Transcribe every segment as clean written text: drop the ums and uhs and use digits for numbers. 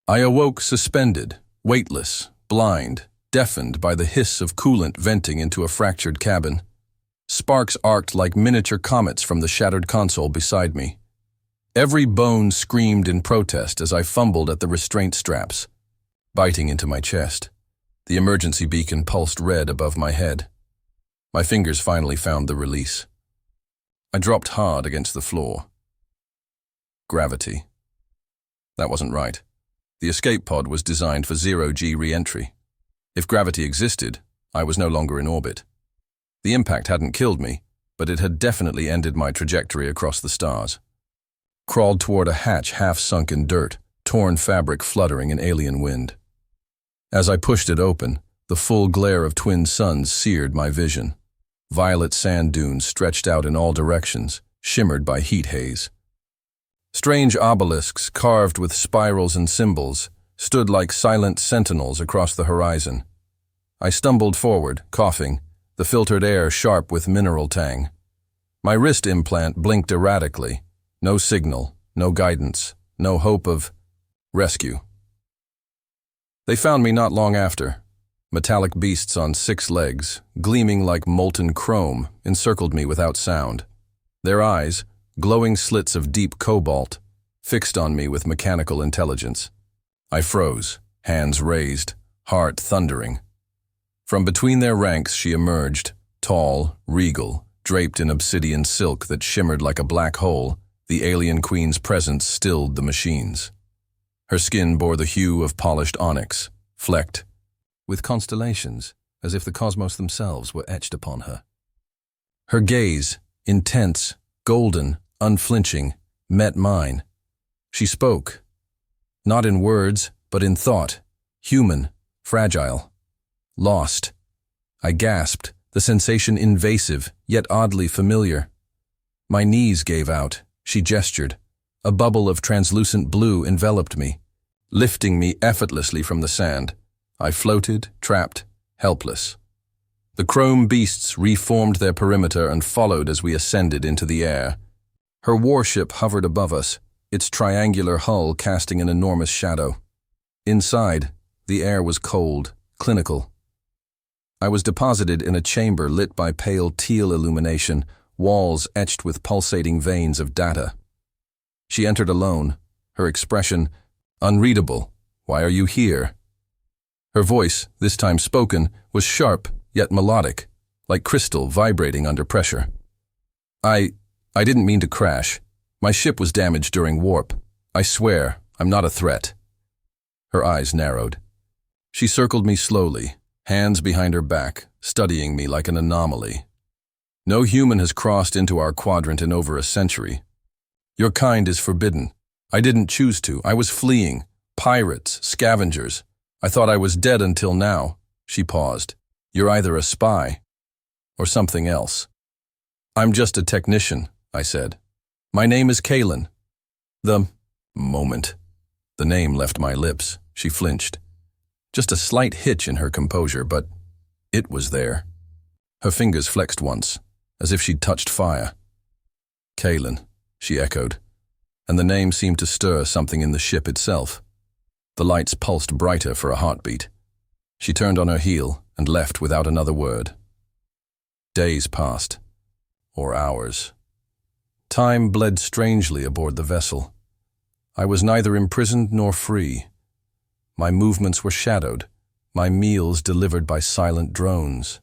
I awoke suspended, weightless, blind, deafened by the hiss of coolant venting into a fractured cabin. Sparks arced like miniature comets from the shattered console beside me. Every bone screamed in protest as I fumbled at the restraint straps, biting into my chest. The emergency beacon pulsed red above my head. My fingers finally found the release. I dropped hard against the floor. Gravity. That wasn't right. The escape pod was designed for zero-G re-entry. If gravity existed, I was no longer in orbit. The impact hadn't killed me, but it had definitely ended my trajectory across the stars. Crawled toward a hatch half sunk in dirt, torn fabric fluttering in alien wind. As I pushed it open, the full glare of twin suns seared my vision. Violet sand dunes stretched out in all directions, shimmered by heat haze. Strange obelisks carved with spirals and symbols stood like silent sentinels across the horizon. I stumbled forward, coughing, the filtered air sharp with mineral tang. My wrist implant blinked erratically. No signal, no guidance, no hope of rescue. They found me not long after. Metallic beasts on 6 legs, gleaming like molten chrome, encircled me without sound. Their eyes, glowing slits of deep cobalt, fixed on me with mechanical intelligence. I froze, hands raised, heart thundering. From between their ranks she emerged, tall, regal, draped in obsidian silk that shimmered like a black hole. The alien queen's presence stilled the machines. Her skin bore the hue of polished onyx, flecked with constellations, as if the cosmos themselves were etched upon her. Her gaze, intense, golden, unflinching, met mine. She spoke, not in words, but in thought, human, fragile, lost. I gasped, the sensation invasive, yet oddly familiar. My knees gave out. She gestured. A bubble of translucent blue enveloped me, lifting me effortlessly from the sand. I floated, trapped, helpless. The chrome beasts reformed their perimeter and followed as we ascended into the air. Her warship hovered above us, its triangular hull casting an enormous shadow. Inside, the air was cold, clinical. I was deposited in a chamber lit by pale teal illumination, walls etched with pulsating veins of data. She entered alone, her expression unreadable. Why are you here? Her voice, this time spoken, was sharp yet melodic, like crystal vibrating under pressure. I didn't mean to crash. My ship was damaged during warp. I swear, I'm not a threat. Her eyes narrowed. She circled me slowly, hands behind her back, studying me like an anomaly. No human has crossed into our quadrant in over a century. Your kind is forbidden. I didn't choose to. I was fleeing. Pirates, scavengers. I thought I was dead until now. She paused. You're either a spy or something else. I'm just a technician, I said. My name is Kalen. The moment. The name left my lips. She flinched. Just a slight hitch in her composure, but it was there. Her fingers flexed once, as if she'd touched fire. Kalen, she echoed, and the name seemed to stir something in the ship itself. The lights pulsed brighter for a heartbeat. She turned on her heel and left without another word. Days passed, or hours. Time bled strangely aboard the vessel. I was neither imprisoned nor free. My movements were shadowed, my meals delivered by silent drones.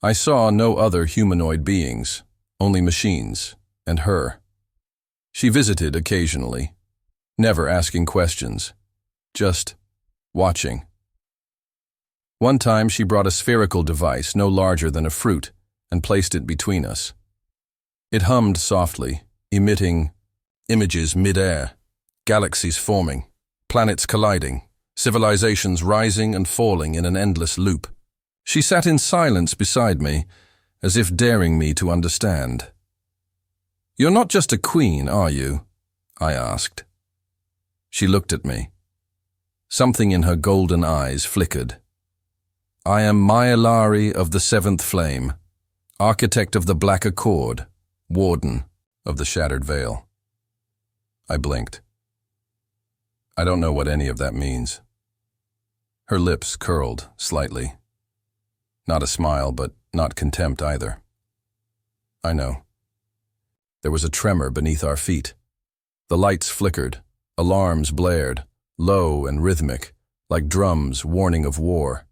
I saw no other humanoid beings, only machines, and her. She visited occasionally, never asking questions, just watching. One time she brought a spherical device no larger than a fruit and placed it between us. It hummed softly, emitting images mid-air, galaxies forming, planets colliding, civilizations rising and falling in an endless loop. She sat in silence beside me, as if daring me to understand. You're not just a queen, are you? I asked. She looked at me. Something in her golden eyes flickered. I am Myelari of the Seventh Flame, architect of the Black Accord, warden of the Shattered Veil. I blinked. I don't know what any of that means. Her lips curled slightly. Not a smile, but not contempt either. I know. There was a tremor beneath our feet. The lights flickered, alarms blared, low and rhythmic, like drums warning of war.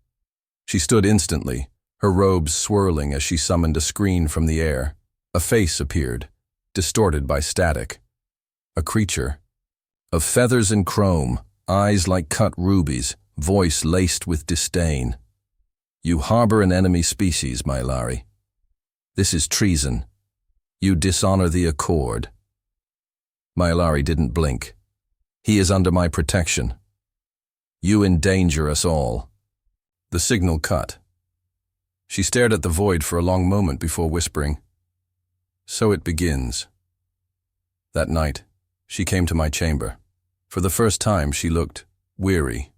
She stood instantly, her robes swirling as she summoned a screen from the air. A face appeared, distorted by static. A creature. Of feathers and chrome, eyes like cut rubies, voice laced with disdain. You harbor an enemy species, my Lari. This is treason. You dishonor the Accord. My Lari didn't blink. He is under my protection. You endanger us all. The signal cut. She stared at the void for a long moment before whispering, "So it begins." That night, she came to my chamber. For the first time, she looked weary.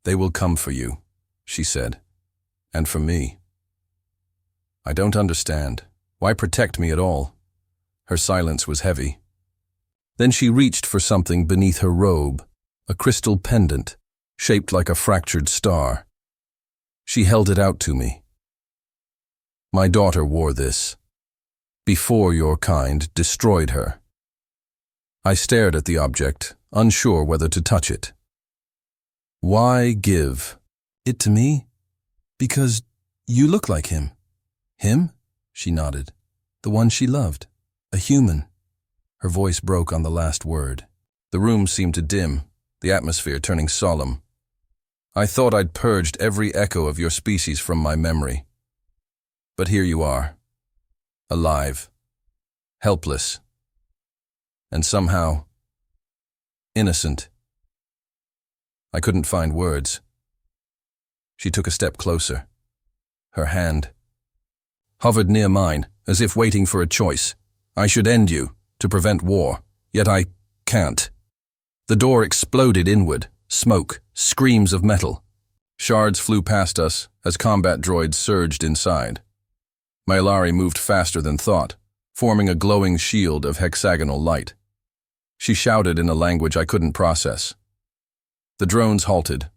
"They will come for you," she said, "and for me." I don't understand. Why protect me at all? Her silence was heavy. Then she reached for something beneath her robe, a crystal pendant, shaped like a fractured star. She held it out to me. My daughter wore this, before your kind destroyed her. I stared at the object, unsure whether to touch it. Why give it to me? Because you look like him. Him? She nodded. The one she loved. A human. Her voice broke on the last word. The room seemed to dim, the atmosphere turning solemn. I thought I'd purged every echo of your species from my memory. But here you are. Alive. Helpless. And somehow, innocent. I couldn't find words. She took a step closer. Her hand hovered near mine, as if waiting for a choice. I should end you, to prevent war, yet I can't. The door exploded inward, smoke, screams of metal. Shards flew past us as combat droids surged inside. My Lari moved faster than thought, forming a glowing shield of hexagonal light. She shouted in a language I couldn't process. The drones halted.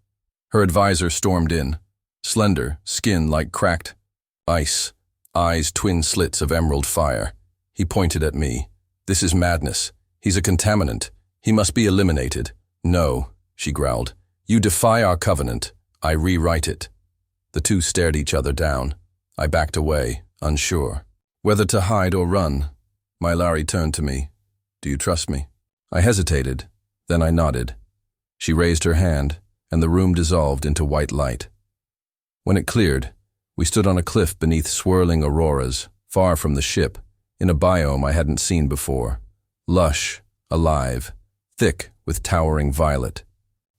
Her advisor stormed in, slender, skin like cracked ice, eyes twin slits of emerald fire. He pointed at me. This is madness. He's a contaminant. He must be eliminated. No, she growled. You defy our covenant. I rewrite it. The two stared each other down. I backed away, unsure. Whether to hide or run, my Lari turned to me. Do you trust me? I hesitated. Then I nodded. She raised her hand, and the room dissolved into white light. When it cleared, we stood on a cliff beneath swirling auroras, far from the ship, in a biome I hadn't seen before. Lush, alive, thick with towering violet.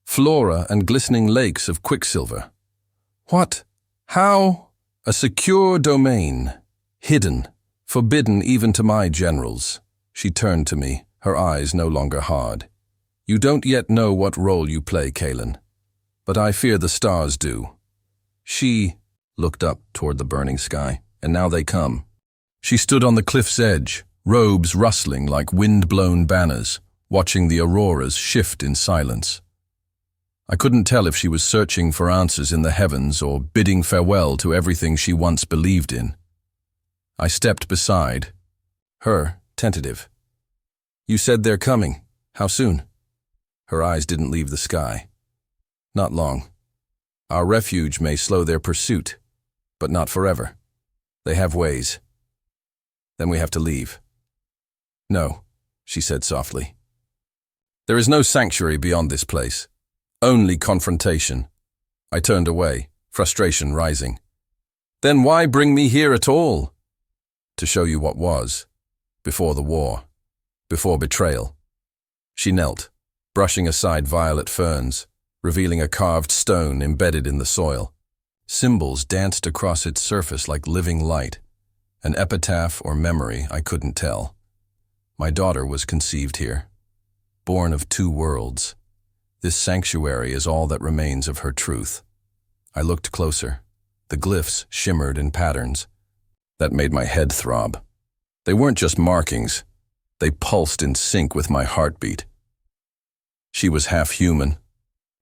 Flora and glistening lakes of quicksilver. What? How? A secure domain. Hidden, forbidden even to my generals. She turned to me, her eyes no longer hard. You don't yet know what role you play, Kaelin. But I fear the stars do. She looked up toward the burning sky, and now they come. She stood on the cliff's edge, robes rustling like wind-blown banners, watching the auroras shift in silence. I couldn't tell if she was searching for answers in the heavens or bidding farewell to everything she once believed in. I stepped beside her, tentative. You said they're coming. How soon? Her eyes didn't leave the sky. Not long. Our refuge may slow their pursuit, but not forever. They have ways. Then we have to leave. No, she said softly. There is no sanctuary beyond this place. Only confrontation. I turned away, frustration rising. Then why bring me here at all? To show you what was, before the war, before betrayal. She knelt, brushing aside violet ferns, revealing a carved stone embedded in the soil. Symbols danced across its surface like living light. An epitaph or memory, I couldn't tell. My daughter was conceived here, born of two worlds. This sanctuary is all that remains of her truth. I looked closer. The glyphs shimmered in patterns. That made my head throb. They weren't just markings. They pulsed in sync with my heartbeat. She was half human.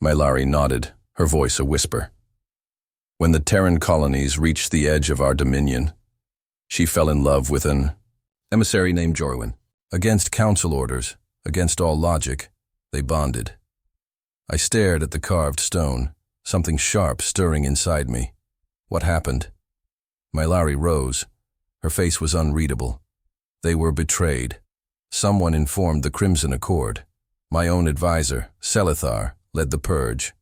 Malari nodded, her voice a whisper. When the Terran colonies reached the edge of our dominion, she fell in love with an emissary named Jorwin. Against council orders, against all logic, they bonded. I stared at the carved stone, something sharp stirring inside me. What happened? Malari rose. Her face was unreadable. They were betrayed. Someone informed the Crimson Accord. My own advisor, Selithar, led the purge.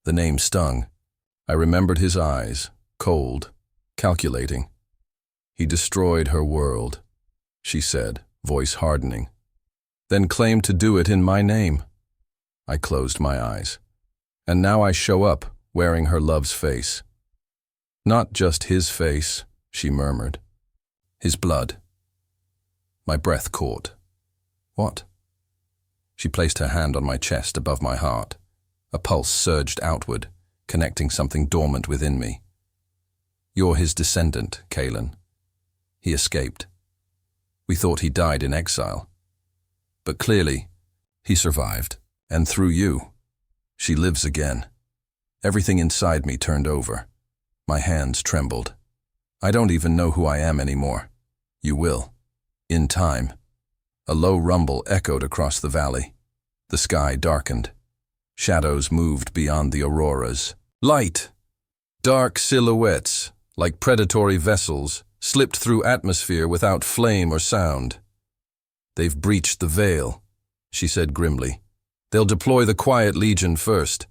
The name stung. I remembered his eyes, cold, calculating. He destroyed her world, she said, voice hardening. Then claimed to do it in my name. I closed my eyes. And now I show up, wearing her love's face. Not just his face, she murmured. His blood. My breath caught. What? She placed her hand on my chest above my heart. A pulse surged outward, connecting something dormant within me. You're his descendant, Kalen. He escaped. We thought he died in exile. But clearly, he survived. And through you, she lives again. Everything inside me turned over. My hands trembled. I don't even know who I am anymore. You will. In time. A low rumble echoed across the valley. The sky darkened. Shadows moved beyond the auroras. Light! Dark silhouettes, like predatory vessels, slipped through atmosphere without flame or sound. They've breached the veil, she said grimly. They'll deploy the Quiet Legion first.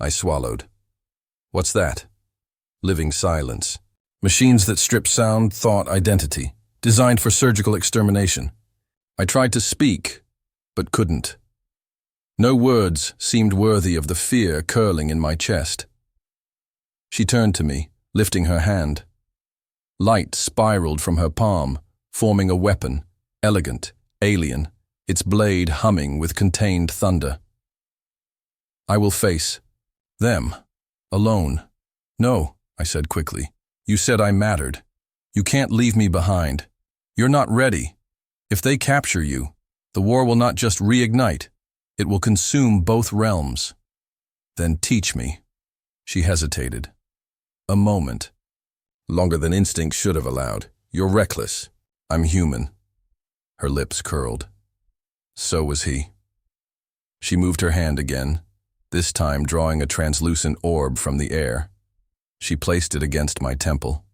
I swallowed. What's that? Living silence. Machines that strip sound, thought, identity, designed for surgical extermination. I tried to speak, but couldn't. No words seemed worthy of the fear curling in my chest. She turned to me, lifting her hand. Light spiraled from her palm, forming a weapon, elegant, alien, its blade humming with contained thunder. I will face them, alone. No, I said quickly. You said I mattered. You can't leave me behind. You're not ready. If they capture you, the war will not just reignite, it will consume both realms. Then teach me. She hesitated. A moment. Longer than instinct should have allowed. You're reckless. I'm human. Her lips curled. So was he. She moved her hand again, this time drawing a translucent orb from the air. She placed it against my temple.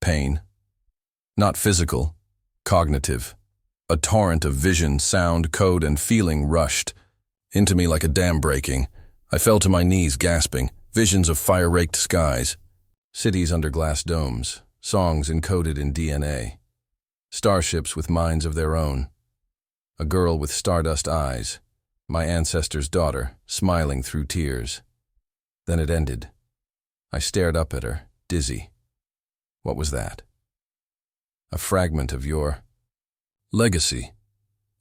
Pain. Not physical, cognitive. A torrent of vision, sound, code, and feeling rushed into me like a dam breaking. I fell to my knees gasping, visions of fire-raked skies, cities under glass domes, songs encoded in DNA, starships with minds of their own, a girl with stardust eyes, my ancestor's daughter, smiling through tears. Then it ended. I stared up at her, dizzy. What was that? A fragment of your legacy,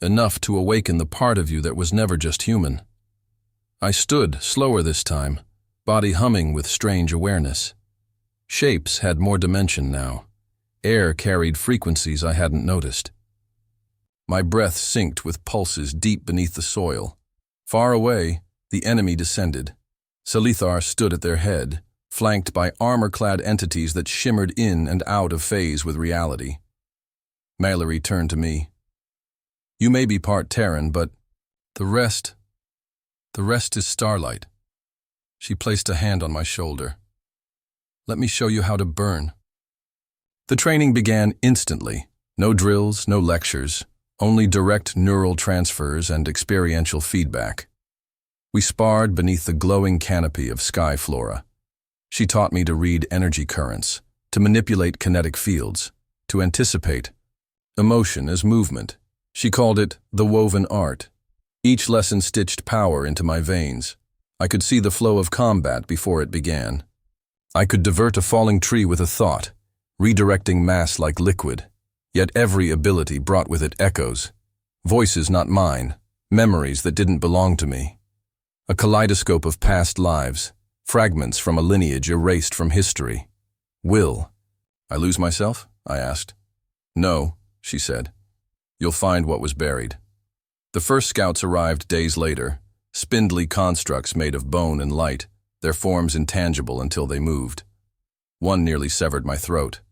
enough to awaken the part of you that was never just human. I stood, slower this time, body humming with strange awareness. Shapes had more dimension now. Air carried frequencies I hadn't noticed. My breath synced with pulses deep beneath the soil. Far away, the enemy descended. Selithar stood at their head, flanked by armor-clad entities that shimmered in and out of phase with reality. Mallory turned to me. You may be part Terran, but the rest is starlight. She placed a hand on my shoulder. Let me show you how to burn. The training began instantly. No drills, no lectures, only direct neural transfers and experiential feedback. We sparred beneath the glowing canopy of sky flora. She taught me to read energy currents, to manipulate kinetic fields, to anticipate emotion as movement. She called it the woven art. Each lesson stitched power into my veins. I could see the flow of combat before it began. I could divert a falling tree with a thought, redirecting mass like liquid. Yet every ability brought with it echoes. Voices not mine, memories that didn't belong to me. A kaleidoscope of past lives, fragments from a lineage erased from history. Will I lose myself? I asked. No, she said. You'll find what was buried. The first scouts arrived days later, Spindly constructs made of bone and light, their forms intangible until they moved. One nearly severed my throat.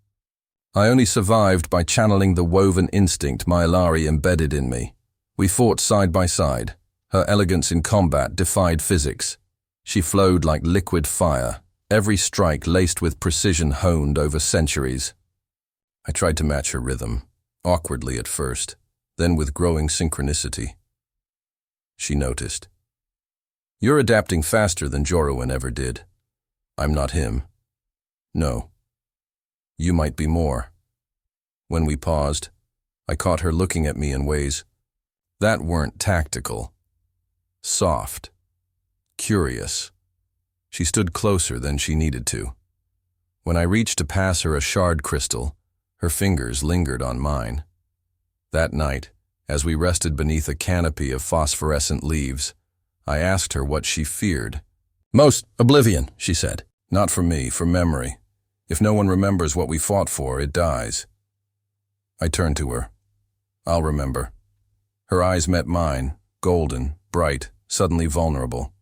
I only survived by channeling the woven instinct Mailari embedded in me. We fought side by side. Her elegance in combat defied physics. She flowed like liquid fire, every strike laced with precision honed over centuries. I tried to match her rhythm, awkwardly at first, then with growing synchronicity. She noticed. "You're adapting faster than Jorowin ever did. I'm not him. No. You might be more." When we paused, I caught her looking at me in ways that weren't tactical. Soft. Curious. She stood closer than she needed to. When I reached to pass her a shard crystal, her fingers lingered on mine. That night, as we rested beneath a canopy of phosphorescent leaves, I asked her what she feared. "Most oblivion," she said. "Not for me, for memory. If no one remembers what we fought for, it dies." I turned to her. "I'll remember." Her eyes met mine, golden, bright, suddenly vulnerable.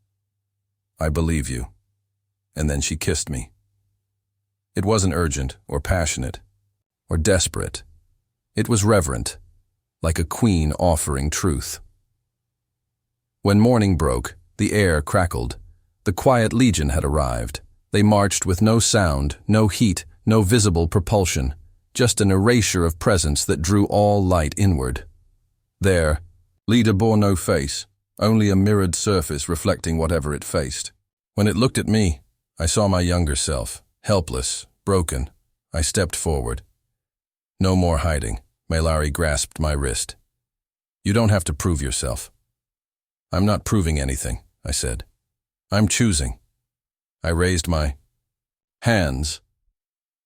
"I believe you." And then she kissed me. It wasn't urgent or passionate or desperate. It was reverent, like a queen offering truth. When morning broke, the air crackled. The quiet legion had arrived. They marched with no sound, no heat, no visible propulsion, just an erasure of presence that drew all light inward. Their leader bore no face, only a mirrored surface reflecting whatever it faced. When it looked at me, I saw my younger self, helpless, broken. I stepped forward. "No more hiding." Mailari grasped my wrist. "You don't have to prove yourself." "I'm not proving anything," I said. "I'm choosing." I raised my hands.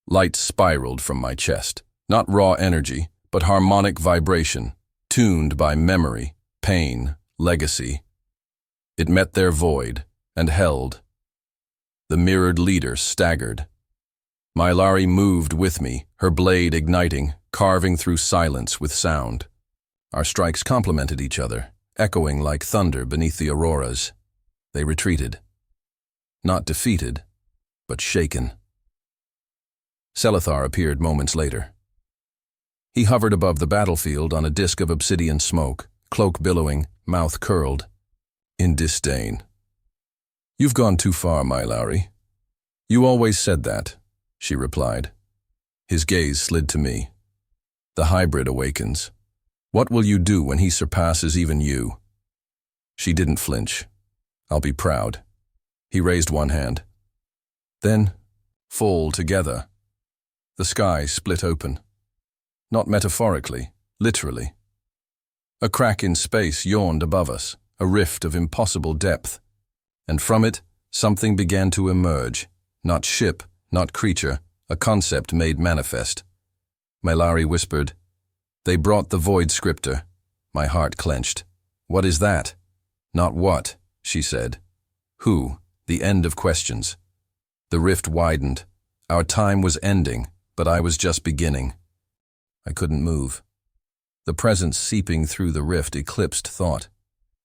Light spiraled from my chest, not raw energy, but harmonic vibration, tuned by memory, pain, legacy. It met their void and held. The mirrored leader staggered. Mailari moved with me, her blade igniting, carving through silence with sound. Our strikes complemented each other, echoing like thunder beneath the auroras. They retreated. Not defeated, but shaken. Selethar appeared moments later. He hovered above the battlefield on a disk of obsidian smoke, cloak billowing, mouth curled, in disdain. "You've gone too far, Mailari." "You always said that," she replied. His gaze slid to me. "The hybrid awakens. What will you do when he surpasses even you?" She didn't flinch. "I'll be proud." He raised one hand. Then, fall together. The sky split open. Not metaphorically, literally. A crack in space yawned above us, a rift of impossible depth. And from it, something began to emerge. Not ship, not creature, a concept made manifest. Mailari whispered, "They brought the void scripter." My heart clenched. "What is that?" "Not what," she said. "Who?" The end of questions. The rift widened. Our time was ending, but I was just beginning. I couldn't move. The presence seeping through the rift eclipsed thought.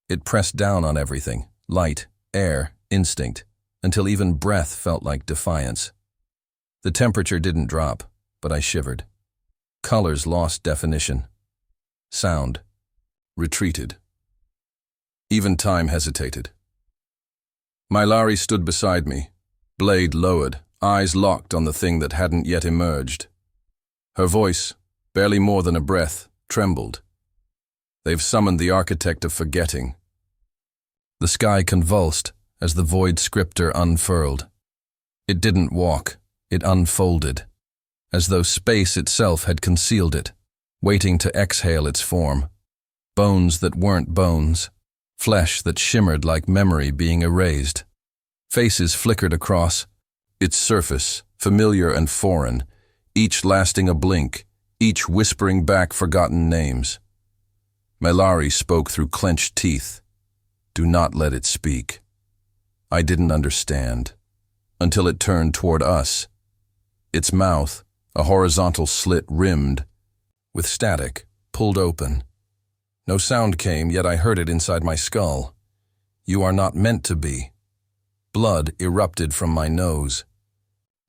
It pressed down on everything, light, air, instinct, until even breath felt like defiance. The temperature didn't drop, but I shivered. Colors lost definition. Sound retreated. Even time hesitated. Mailari stood beside me, blade lowered, eyes locked on the thing that hadn't yet emerged. Her voice, barely more than a breath, trembled. "They've summoned the architect of forgetting." The sky convulsed as the void scripter unfurled. It didn't walk, it unfolded, as though space itself had concealed it, waiting to exhale its form. Bones that weren't bones, flesh that shimmered like memory being erased. Faces flickered across its surface, familiar and foreign, each lasting a blink, each whispering back forgotten names. Mailari spoke through clenched teeth. "Do not let it speak." I didn't understand, until it turned toward us. Its mouth, a horizontal slit rimmed with static, pulled open. No sound came, yet I heard it inside my skull. You are not meant to be. Blood erupted from my nose.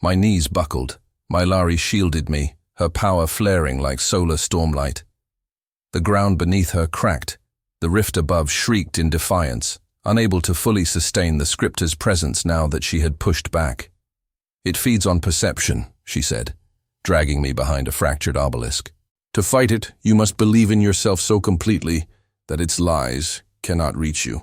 My knees buckled. Mylari shielded me, her power flaring like solar stormlight. The ground beneath her cracked. The rift above shrieked in defiance, unable to fully sustain the scriptor's presence now that she had pushed back. It feeds on perception, she said, dragging me behind a fractured obelisk. To fight it, you must believe in yourself so completely that its lies cannot reach you.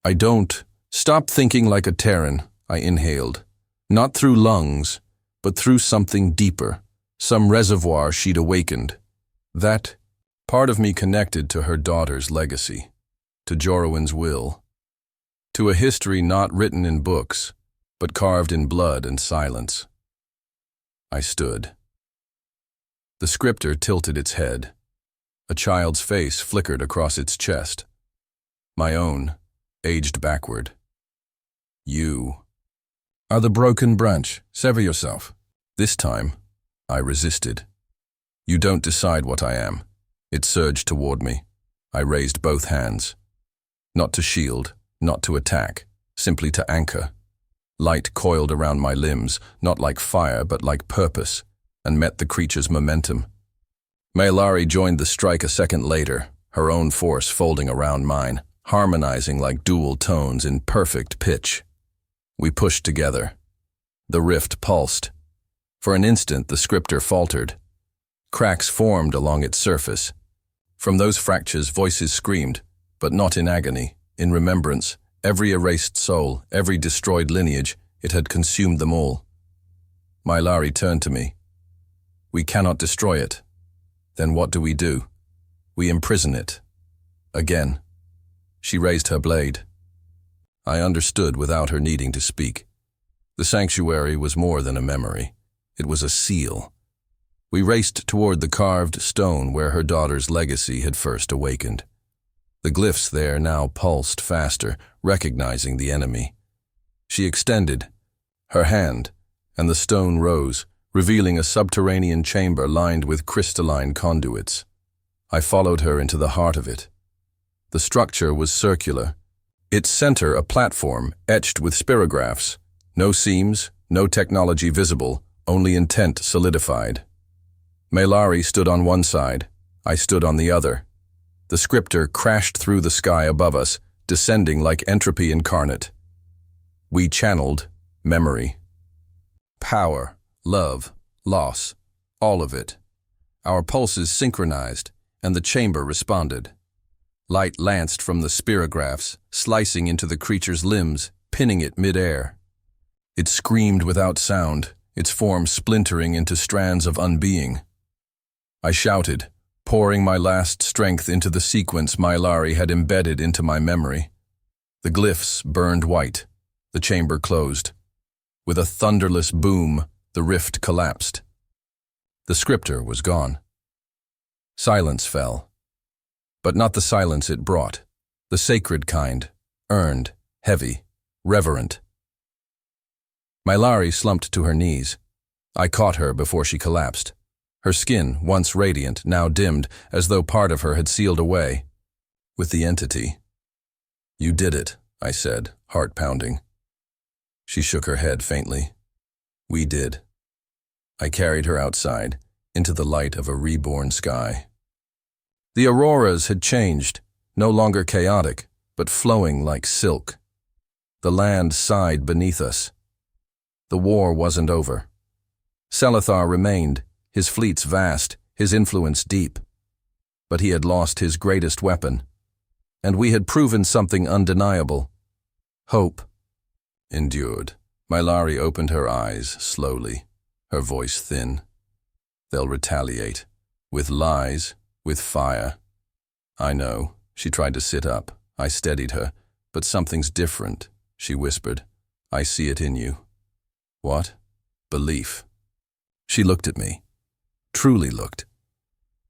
I don't. Stop thinking like a Terran, I inhaled. Not through lungs, but through something deeper, some reservoir she'd awakened. That part of me connected to her daughter's legacy, to Jorowin's will, to a history not written in books, but carved in blood and silence. I stood. The scriptor tilted its head. A child's face flickered across its chest. My own aged backward. You are the broken branch. Sever yourself. This time, I resisted. You don't decide what I am. It surged toward me. I raised both hands. Not to shield, not to attack, simply to anchor. Light coiled around my limbs, not like fire but like purpose, and met the creature's momentum. Mylari joined the strike a second later, her own force folding around mine, harmonizing like dual tones in perfect pitch. We pushed together. The rift pulsed. For an instant, the scriptor faltered. Cracks formed along its surface. From those fractures, voices screamed, but not in agony, in remembrance. Every erased soul, every destroyed lineage, it had consumed them all. Mylari turned to me. We cannot destroy it. Then what do? We imprison it. Again. She raised her blade. I understood without her needing to speak. The sanctuary was more than a memory. It was a seal. We raced toward the carved stone where her daughter's legacy had first awakened. The glyphs there now pulsed faster, recognizing the enemy. She extended her hand, and the stone rose, revealing a subterranean chamber lined with crystalline conduits. I followed her into the heart of it. The structure was circular. Its center a platform etched with spirographs. No seams, no technology visible, only intent solidified. Mylari stood on one side. I stood on the other. The scriptor crashed through the sky above us, descending like entropy incarnate. We channeled memory. Power, love, loss, all of it. Our pulses synchronized, and the chamber responded. Light lanced from the spirographs, slicing into the creature's limbs, pinning it mid-air. It screamed without sound, its form splintering into strands of unbeing. I shouted, pouring my last strength into the sequence Mylari had embedded into my memory. The glyphs burned white. The chamber closed. With a thunderless boom, the rift collapsed. The scriptor was gone. Silence fell. But not the silence it brought. The sacred kind, earned, heavy, reverent. Mylari slumped to her knees. I caught her before she collapsed. Her skin, once radiant, now dimmed, as though part of her had sealed away. With the entity. You did it, I said, heart pounding. She shook her head faintly. We did. I carried her outside, into the light of a reborn sky. The auroras had changed, no longer chaotic, but flowing like silk. The land sighed beneath us. The war wasn't over. Selethar remained, his fleets vast, his influence deep. But he had lost his greatest weapon, and we had proven something undeniable. Hope endured. Mylari opened her eyes slowly, her voice thin. They'll retaliate, with lies, with fire. I know. She tried to sit up. I steadied her. But something's different, she whispered. I see it in you. What? Belief. She looked at me. Truly looked.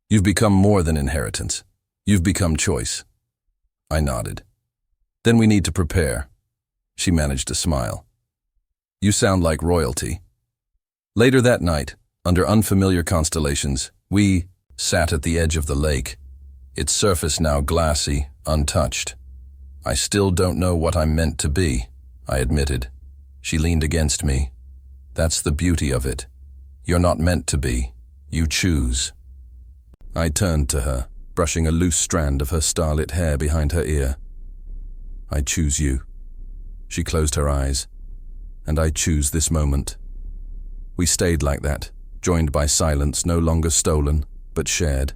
You've become more than inheritance. You've become choice. I nodded. Then we need to prepare. She managed to smile. You sound like royalty. Later that night, under unfamiliar constellations, we sat at the edge of the lake, its surface now glassy, untouched. I still don't know what I'm meant to be, I admitted. She leaned against me. That's the beauty of it. You're not meant to be. You choose. I turned to her, brushing a loose strand of her starlit hair behind her ear. I choose you. She closed her eyes. And I choose this moment. We stayed like that, joined by silence no longer stolen, but shared.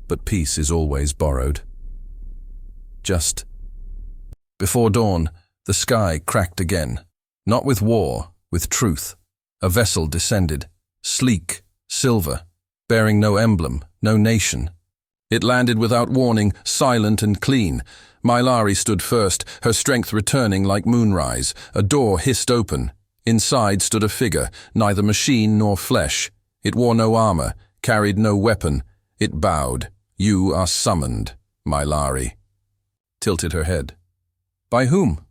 But peace is always borrowed. Just. Before dawn, the sky cracked again. Not with war, with truth. A vessel descended, sleek, silver, bearing no emblem, no nation. It landed without warning, silent and clean. Mylari stood first, her strength returning like moonrise. A door hissed open. Inside stood a figure, neither machine nor flesh. It wore no armor, carried no weapon. It bowed. You are summoned, Mylari. Tilted her head. By whom?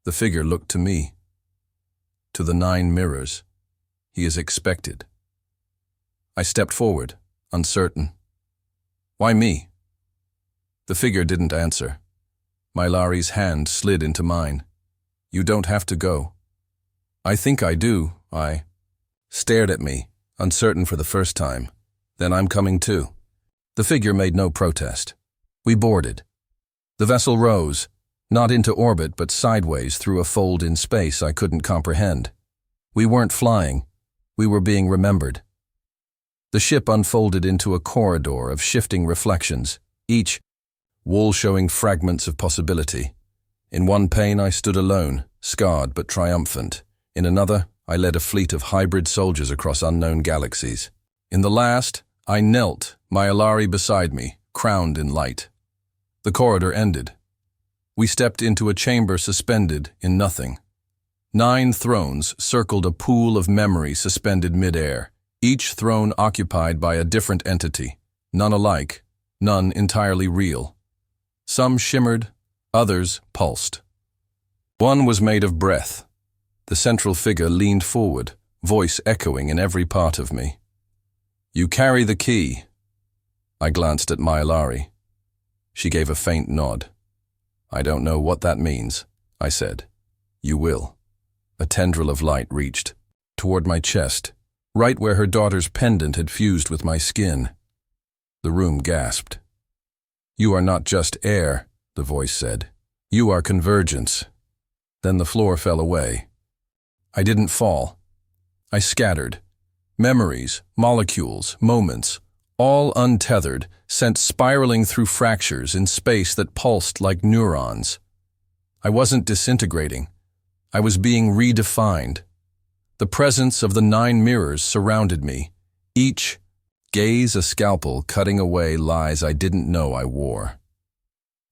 The figure looked to me. To the 9 mirrors. He is expected. I stepped forward, uncertain. Why me? The figure didn't answer. Mylari's hand slid into mine. You don't have to go. I think I do, I stared at me, uncertain for the first time. Then I'm coming too. The figure made no protest. We boarded. The vessel rose, not into orbit but sideways through a fold in space I couldn't comprehend. We weren't flying. We were being remembered. The ship unfolded into a corridor of shifting reflections, each wall showing fragments of possibility. In one pane I stood alone, scarred but triumphant. In another, I led a fleet of hybrid soldiers across unknown galaxies. In the last, I knelt, Mylari beside me, crowned in light. The corridor ended. We stepped into a chamber suspended in nothing. 9 thrones circled a pool of memory suspended mid-air, each throne occupied by a different entity, none alike, none entirely real. Some shimmered, others pulsed. One was made of breath. The central figure leaned forward, voice echoing in every part of me. You carry the key. I glanced at Mylari. She gave a faint nod. I don't know what that means, I said. You will. A tendril of light reached toward my chest, right where her daughter's pendant had fused with my skin. The room gasped. You are not just air, the voice said. You are convergence. Then the floor fell away. I didn't fall. I scattered. Memories, molecules, moments, all untethered, sent spiraling through fractures in space that pulsed like neurons. I wasn't disintegrating. I was being redefined. The presence of the 9 mirrors surrounded me, each gaze a scalpel cutting away lies I didn't know I wore.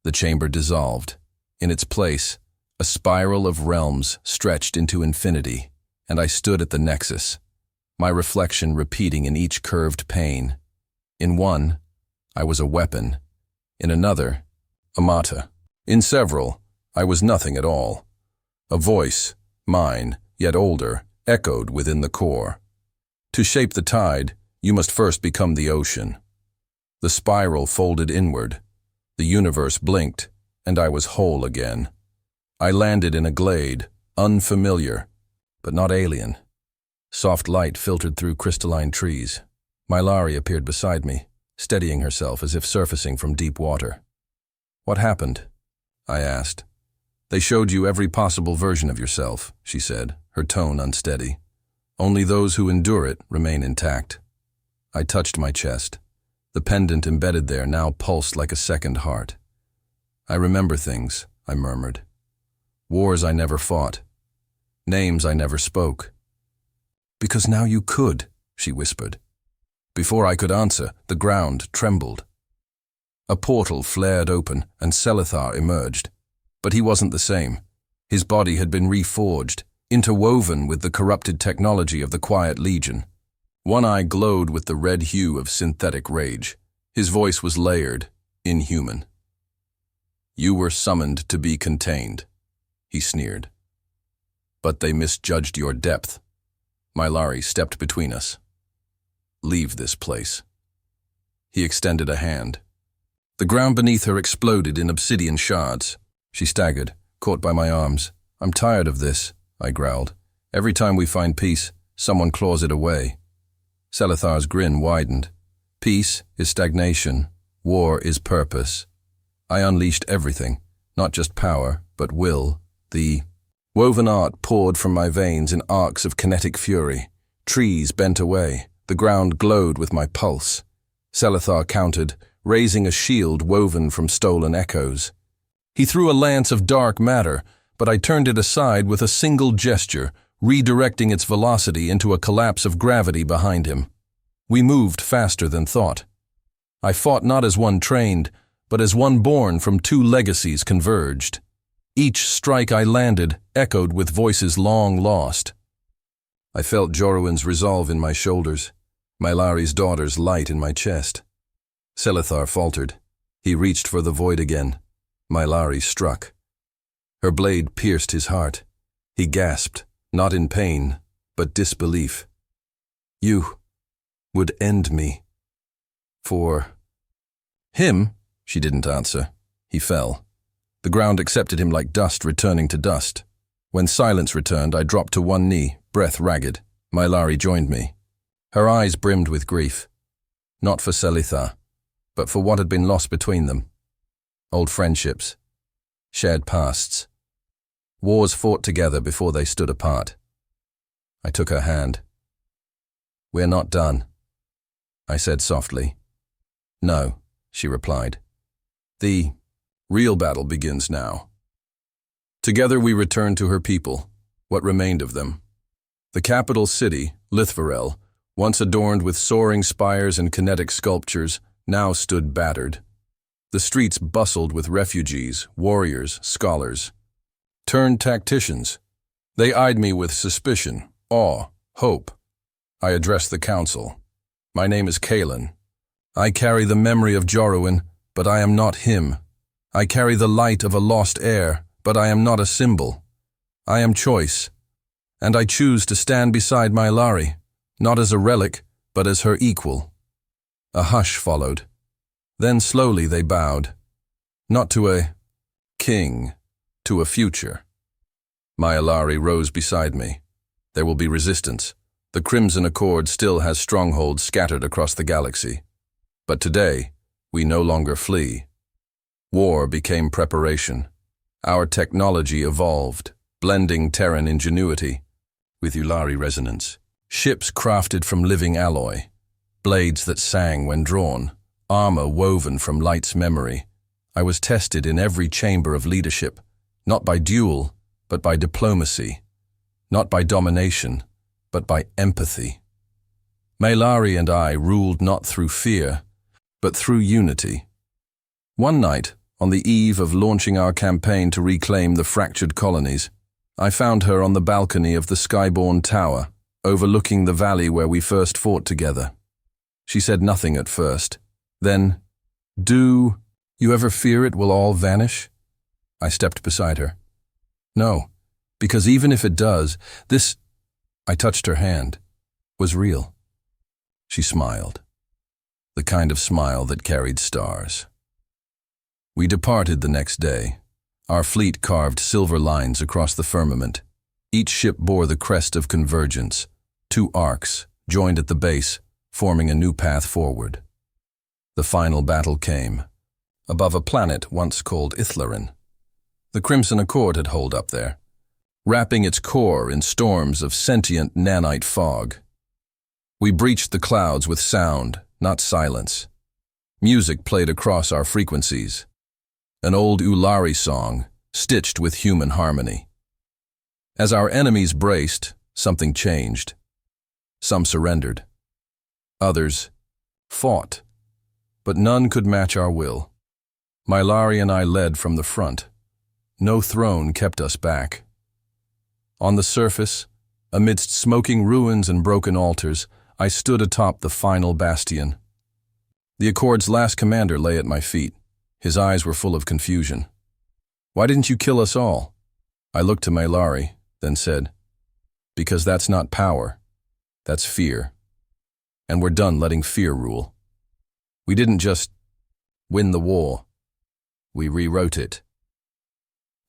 The chamber dissolved. In its place, a spiral of realms stretched into infinity, and I stood at the nexus, my reflection repeating in each curved pane. In one, I was a weapon. In another, a mata. In several, I was nothing at all. A voice, mine, yet older, echoed within the core. To shape the tide, you must first become the ocean. The spiral folded inward. The universe blinked, and I was whole again. I landed in a glade, unfamiliar, but not alien. Soft light filtered through crystalline trees. Mylari appeared beside me, steadying herself as if surfacing from deep water. What happened? I asked. They showed you every possible version of yourself, she said, her tone unsteady. Only those who endure it remain intact. I touched my chest. The pendant embedded there now pulsed like a second heart. I remember things, I murmured. Wars I never fought. Names I never spoke. Because now you could, she whispered. Before I could answer, the ground trembled. A portal flared open, and Selithar emerged. But he wasn't the same. His body had been reforged, interwoven with the corrupted technology of the Quiet Legion. One eye glowed with the red hue of synthetic rage. His voice was layered, inhuman. You were summoned to be contained, he sneered. But they misjudged your depth. Mylari stepped between us. Leave this place. He extended a hand. The ground beneath her exploded in obsidian shards. She staggered, caught by my arms. "I'm tired of this," I growled. "Every time we find peace, someone claws it away." Selithar's grin widened. "Peace is stagnation. War is purpose." I unleashed everything, not just power, but will. The woven art poured from my veins in arcs of kinetic fury. Trees bent away. The ground glowed with my pulse. Selithar countered, raising a shield woven from stolen echoes. He threw a lance of dark matter, but I turned it aside with a single gesture, redirecting its velocity into a collapse of gravity behind him. We moved faster than thought. I fought not as one trained, but as one born from two legacies converged. Each strike I landed echoed with voices long lost. I felt Jorun's resolve in my shoulders, Mylari's daughter's light in my chest. Selithar faltered. He reached for the void again. Mylari struck. Her blade pierced his heart. He gasped, not in pain, but disbelief. "You would end me. For him?" She didn't answer. He fell. The ground accepted him like dust returning to dust. When silence returned, I dropped to one knee, breath ragged. Mylari joined me. Her eyes brimmed with grief. Not for Selithar, but for what had been lost between them. Old friendships. Shared pasts. Wars fought together before they stood apart. I took her hand. "We're not done," I said softly. "No," she replied. "The real battle begins now." Together we returned to her people, what remained of them. The capital city, Lithvarel, once adorned with soaring spires and kinetic sculptures, now stood battered. The streets bustled with refugees, warriors, scholars. Turned tacticians. They eyed me with suspicion, awe, hope. I addressed the council. "My name is Kalen. I carry the memory of Jorun, but I am not him. I carry the light of a lost heir, but I am not a symbol. I am choice, and I choose to stand beside Mylari, not as a relic, but as her equal." A hush followed. Then slowly they bowed. Not to a king, to a future. Mylari rose beside me. There will be resistance. The Crimson Accord still has strongholds scattered across the galaxy. But today, we no longer flee. War became preparation. Our technology evolved, blending Terran ingenuity with Yulari resonance. Ships crafted from living alloy, blades that sang when drawn, armor woven from light's memory. I was tested in every chamber of leadership, not by duel, but by diplomacy, not by domination, but by empathy. Mylari and I ruled not through fear, but through unity. One night, on the eve of launching our campaign to reclaim the fractured colonies, I found her on the balcony of the Skyborn Tower, overlooking the valley where we first fought together. She said nothing at first. Then, "Do you ever fear it will all vanish?" I stepped beside her. "No, because even if it does, this," I touched her hand, "was real." She smiled, the kind of smile that carried stars. We departed the next day. Our fleet carved silver lines across the firmament. Each ship bore the crest of convergence, two arcs, joined at the base, forming a new path forward. The final battle came, above a planet once called Ithlarin. The Crimson Accord had holed up there, wrapping its core in storms of sentient nanite fog. We breached the clouds with sound, not silence. Music played across our frequencies. An old Ulari song, stitched with human harmony. As our enemies braced, something changed. Some surrendered. Others fought, but none could match our will. Mylari and I led from the front. No throne kept us back. On the surface, amidst smoking ruins and broken altars, I stood atop the final bastion. The Accord's last commander lay at my feet. His eyes were full of confusion. "Why didn't you kill us all?" I looked to Mylari, then said, "Because that's not power. That's fear. And we're done letting fear rule. We didn't just win the war. We rewrote it.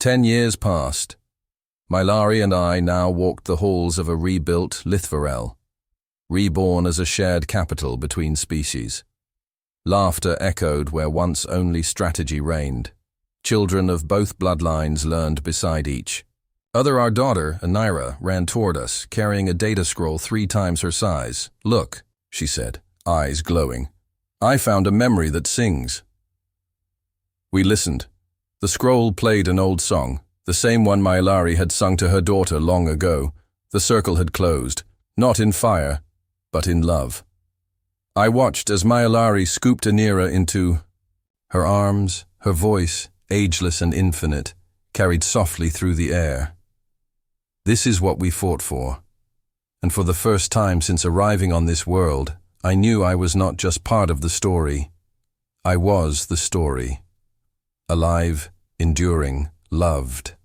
10 years passed. Mylari and I now walked the halls of a rebuilt Lithvarel, reborn as a shared capital between species. Laughter echoed where once only strategy reigned. Children of both bloodlines learned beside each. Our daughter, Anira, ran toward us, carrying a data scroll 3 times her size. "Look," she said, eyes glowing. "I found a memory that sings." We listened. The scroll played an old song, the same one Mylari had sung to her daughter long ago. The circle had closed, not in fire, but in love. I watched as Mylari scooped Anira into her arms, her voice, ageless and infinite, carried softly through the air. This is what we fought for. And for the first time since arriving on this world, I knew I was not just part of the story. I was the story. Alive, enduring, loved.